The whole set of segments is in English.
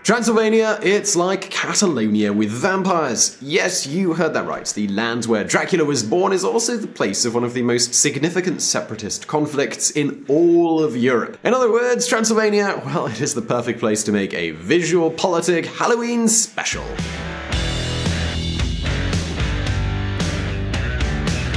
Transylvania, it's like Catalonia with vampires. Yes, you heard that right. The land where Dracula was born is also the place of one of the most significant separatist conflicts in all of Europe. In other words, Transylvania, well, it is the perfect place to make a VisualPolitik Halloween special.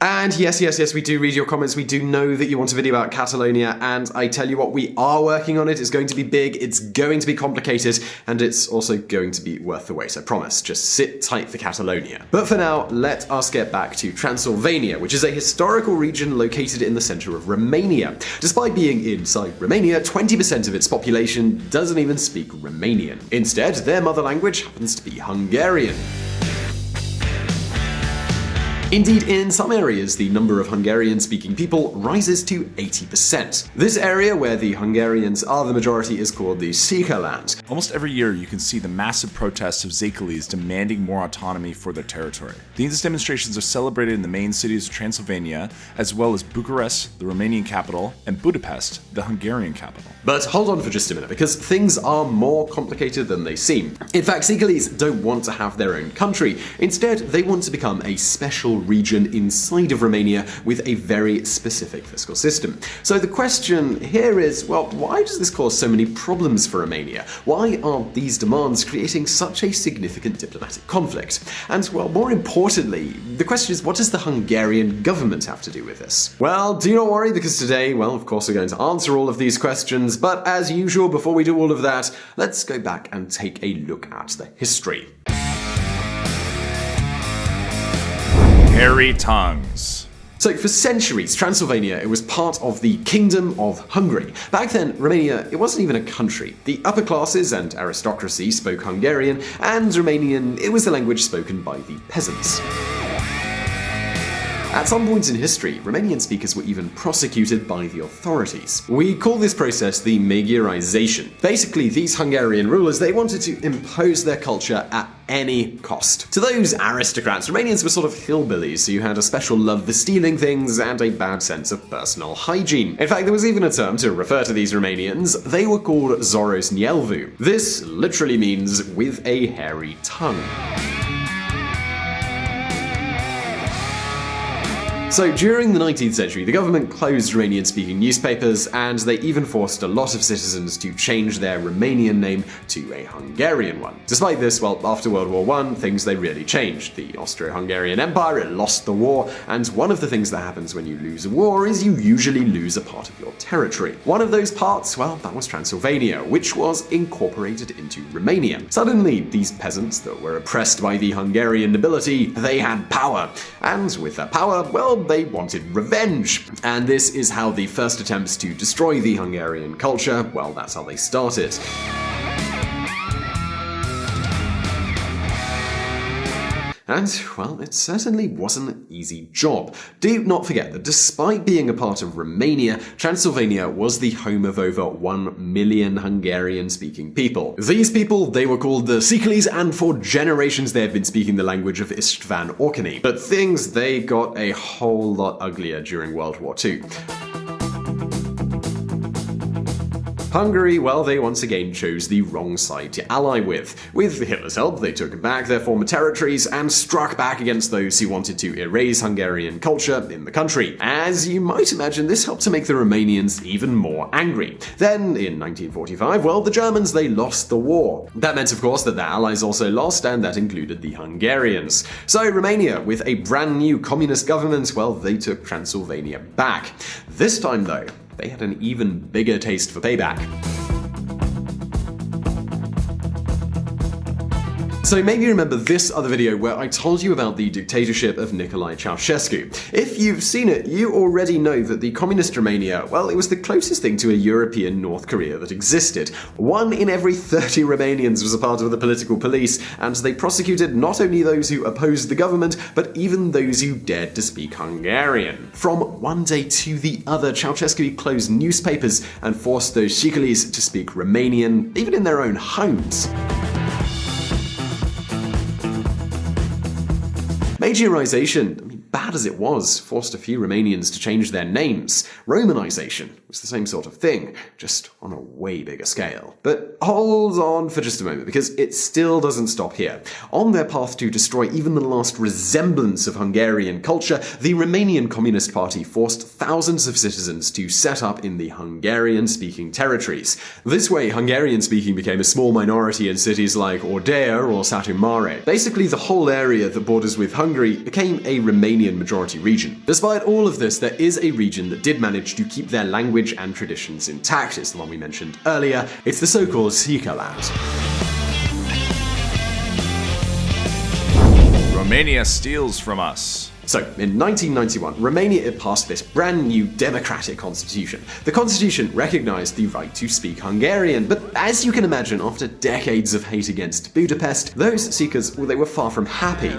And yes, we do read your comments. We do know that you want a video about Catalonia, and I tell you what, we are working on it. It's going to be big, it's going to be complicated, and it's also going to be worth the wait, I promise. Just sit tight for Catalonia. But for now, let us get back to Transylvania, which is a historical region located in the center of Romania. Despite being inside Romania, 20% of its population doesn't even speak Romanian. Instead, their mother language happens to be Hungarian. Indeed, in some areas, the number of Hungarian-speaking people rises to 80%. This area, where the Hungarians are the majority, is called the Szekely Land. Almost every year, you can see the massive protests of Szekely's demanding more autonomy for their territory. These demonstrations are celebrated in the main cities of Transylvania, as well as Bucharest, the Romanian capital, and Budapest, the Hungarian capital. But hold on for just a minute, because things are more complicated than they seem. In fact, Szekely's don't want to have their own country. Instead, they want to become a special region inside of Romania with a very specific fiscal system. So the question here is, well, why does this cause so many problems for Romania? Why are these demands creating such a significant diplomatic conflict? And, well, more importantly, the question is, what does the Hungarian government have to do with this? Well, do not worry, because today, well, of course, we're going to answer all of these questions, but as usual, before we do all of that, let's go back and take a look at the history. Hairy tongues. So for centuries, Transylvania, it was part of the Kingdom of Hungary. Back then, Romania, it wasn't even a country. The upper classes and aristocracy spoke Hungarian, and Romanian, it was the language spoken by the peasants. At some point in history, Romanian speakers were even prosecuted by the authorities. We call this process the Maguirization. Basically, these Hungarian rulers, they wanted to impose their culture at any cost. To those aristocrats, Romanians were sort of hillbillies who had a special love for stealing things and a bad sense of personal hygiene. In fact, there was even a term to refer to these Romanians. They were called Zoros Nielvu. This literally means with a hairy tongue. So during the 19th century, the government closed Romanian-speaking newspapers, and they even forced a lot of citizens to change their Romanian name to a Hungarian one. Despite this, well, after World War I, things they really changed. The Austro-Hungarian Empire, it lost the war, and one of the things that happens when you lose a war is you usually lose a part of your territory. One of those parts, well, that was Transylvania, which was incorporated into Romania. Suddenly, these peasants that were oppressed by the Hungarian nobility, they had power. And with that power, well, they wanted revenge. And this is how the first attempts to destroy the Hungarian culture, well, that's how they started. And, well, it certainly wasn't an easy job. Do not forget that despite being a part of Romania, Transylvania was the home of over 1 million Hungarian-speaking people. These people, they were called the Szekelys, and for generations they have been speaking the language of István Orkney. But things, they got a whole lot uglier during World War II. Hungary, well, they once again chose the wrong side to ally with. With Hitler's help, they took back their former territories and struck back against those who wanted to erase Hungarian culture in the country. As you might imagine, this helped to make the Romanians even more angry. Then, in 1945, well, the Germans, they lost the war. That meant, of course, that their allies also lost, and that included the Hungarians. So Romania, with a brand new communist government, well, they took Transylvania back. This time, though, they had an even bigger taste for payback. So maybe you remember this other video where I told you about the dictatorship of Nicolae Ceausescu. If you've seen it, you already know that the communist Romania, well, it was the closest thing to a European North Korea that existed. 1 in every 30 Romanians was a part of the political police, and they prosecuted not only those who opposed the government, but even those who dared to speak Hungarian. From one day to the other, Ceausescu closed newspapers and forced those Szekelys to speak Romanian, even in their own homes. Maguirization, bad as it was, forced a few Romanians to change their names. Romanization was the same sort of thing, just on a way bigger scale. But hold on for just a moment, because it still doesn't stop here. On their path to destroy even the last resemblance of Hungarian culture, the Romanian Communist Party forced thousands of citizens to set up in the Hungarian-speaking territories. This way, Hungarian-speaking became a small minority in cities like Oradea or Satu Mare. Basically, the whole area that borders with Hungary became a Romanian majority region. Despite all of this, there is a region that did manage to keep their language and traditions intact. It's the one we mentioned earlier. It's the so-called Szekely Land. Romania steals from us. So, in 1991, Romania passed this brand new democratic constitution. The constitution recognized the right to speak Hungarian, but as you can imagine, after decades of hate against Budapest, those seekers, well, they were far from happy.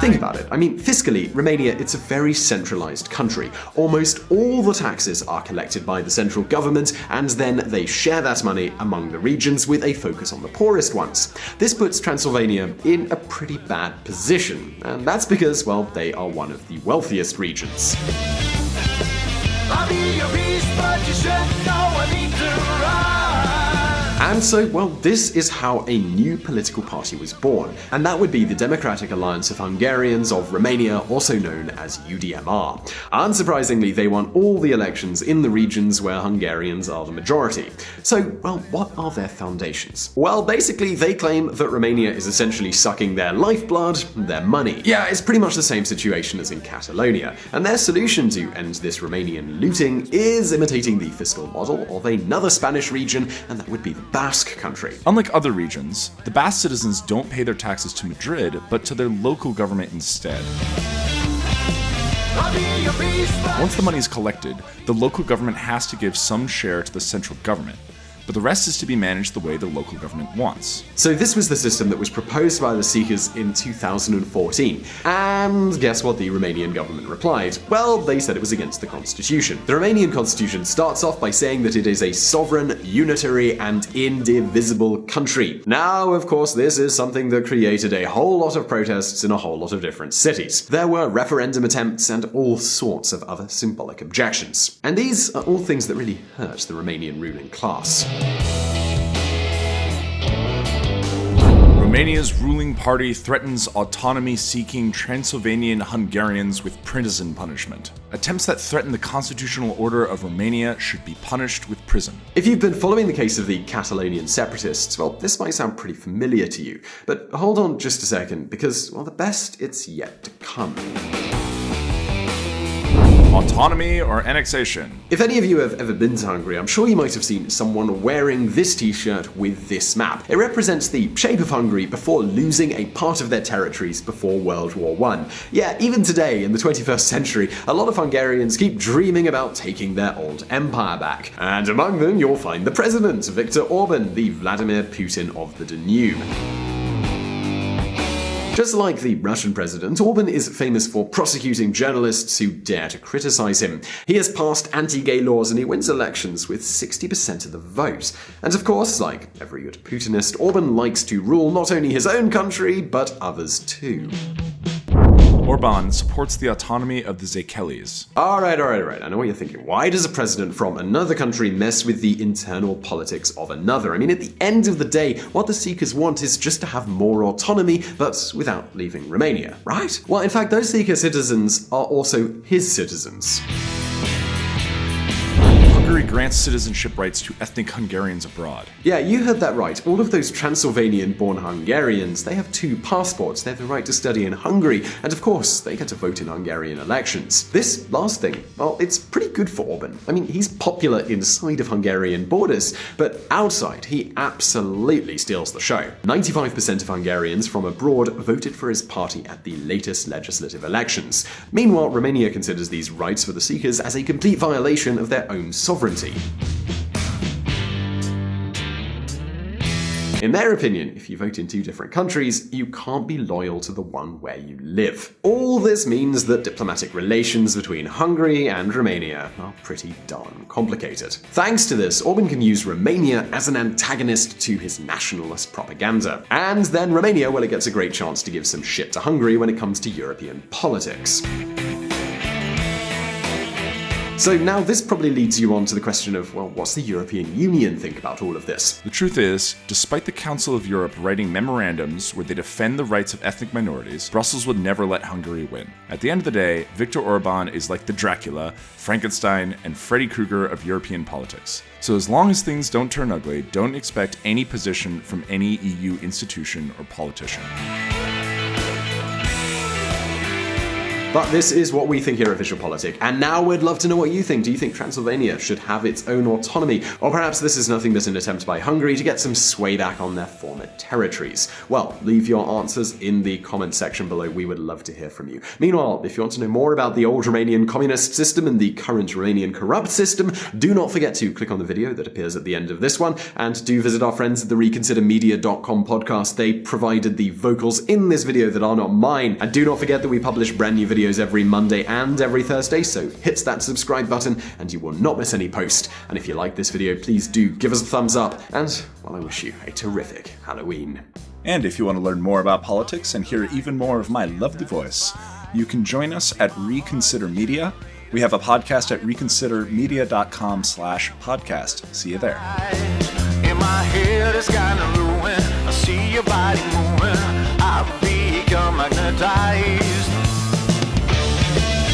Think about it. I mean, fiscally, Romania, it's a very centralized country. Almost all the taxes are collected by the central government, and then they share that money among the regions with a focus on the poorest ones. This puts Transylvania in a pretty bad position, and that's because, well, they are one of the wealthiest regions. And so, well, this is how a new political party was born, and that would be the Democratic Alliance of Hungarians of Romania, also known as UDMR. Unsurprisingly, they won all the elections in the regions where Hungarians are the majority. So, well, what are their foundations? Well, basically, they claim that Romania is essentially sucking their lifeblood, their money. Yeah, it's pretty much the same situation as in Catalonia, and their solution to end this Romanian looting is imitating the fiscal model of another Spanish region, and that would be the Basque country. Unlike other regions, the Basque citizens don't pay their taxes to Madrid, but to their local government instead. Once the money is collected, the local government has to give some share to the central government, but the rest is to be managed the way the local government wants. So this was the system that was proposed by the Seekers in 2014. And guess what the Romanian government replied? Well, they said it was against the constitution. The Romanian constitution starts off by saying that it is a sovereign, unitary, and indivisible country. Now, of course, this is something that created a whole lot of protests in a whole lot of different cities. There were referendum attempts and all sorts of other symbolic objections. And these are all things that really hurt the Romanian ruling class. Romania's ruling party threatens autonomy-seeking Transylvanian Hungarians with prison punishment. Attempts that threaten the constitutional order of Romania should be punished with prison. If you've been following the case of the Catalonian separatists, well, this might sound pretty familiar to you. But hold on just a second, because, well, the best it's yet to come. Autonomy or annexation? If any of you have ever been to Hungary, I'm sure you might have seen someone wearing this t-shirt with this map. It represents the shape of Hungary before losing a part of their territories before World War I. Yeah, even today, in the 21st century, a lot of Hungarians keep dreaming about taking their old empire back. And among them, you'll find the president, Viktor Orban, the Vladimir Putin of the Danube. Just like the Russian president, Orban is famous for prosecuting journalists who dare to criticize him. He has passed anti-gay laws and he wins elections with 60% of the vote. And of course, like every good Putinist, Orban likes to rule not only his own country, but others too. Orban supports the autonomy of the Szekely's. Alright. I know what you're thinking. Why does a president from another country mess with the internal politics of another? I mean, at the end of the day, what the Seekers want is just to have more autonomy, but without leaving Romania, right? Well, in fact, those Seeker citizens are also his citizens. Hungary grants citizenship rights to ethnic Hungarians abroad. Yeah, you heard that right. All of those Transylvanian-born Hungarians, they have 2 passports. They have the right to study in Hungary, and of course, they get to vote in Hungarian elections. This last thing, well, it's pretty good for Orban. I mean, he's popular inside of Hungarian borders, but outside, he absolutely steals the show. 95% of Hungarians from abroad voted for his party at the latest legislative elections. Meanwhile, Romania considers these rights for the Seekers as a complete violation of their own sovereignty. In their opinion, if you vote in two different countries, you can't be loyal to the one where you live. All this means that diplomatic relations between Hungary and Romania are pretty darn complicated. Thanks to this, Orban can use Romania as an antagonist to his nationalist propaganda. And then Romania, well, it gets a great chance to give some shit to Hungary when it comes to European politics. So now this probably leads you on to the question of, well, what's the European Union think about all of this? The truth is, despite the Council of Europe writing memorandums where they defend the rights of ethnic minorities, Brussels would never let Hungary win. At the end of the day, Viktor Orban is like the Dracula, Frankenstein, and Freddy Krueger of European politics. So as long as things don't turn ugly, don't expect any position from any EU institution or politician. But this is what we think here at VisualPolitik, and now we'd love to know what you think. Do you think Transylvania should have its own autonomy? Or perhaps this is nothing but an attempt by Hungary to get some sway back on their former territories? Well, leave your answers in the comment section below. We would love to hear from you. Meanwhile, if you want to know more about the old Romanian communist system and the current Romanian corrupt system, do not forget to click on the video that appears at the end of this one, and do visit our friends at the ReconsiderMedia.com podcast. They provided the vocals in this video that are not mine. And do not forget that we publish brand new videos every Monday and every Thursday, so hit that subscribe button and you will not miss any post. And if you like this video, please do give us a thumbs up, and well, I wish you a terrific Halloween. And if you want to learn more about politics and hear even more of my lovely voice, you can join us at Reconsider Media. We have a podcast at reconsidermedia.com/podcast. See you there. In my head it's kind of ruined. I see your body moving. I become magnetized.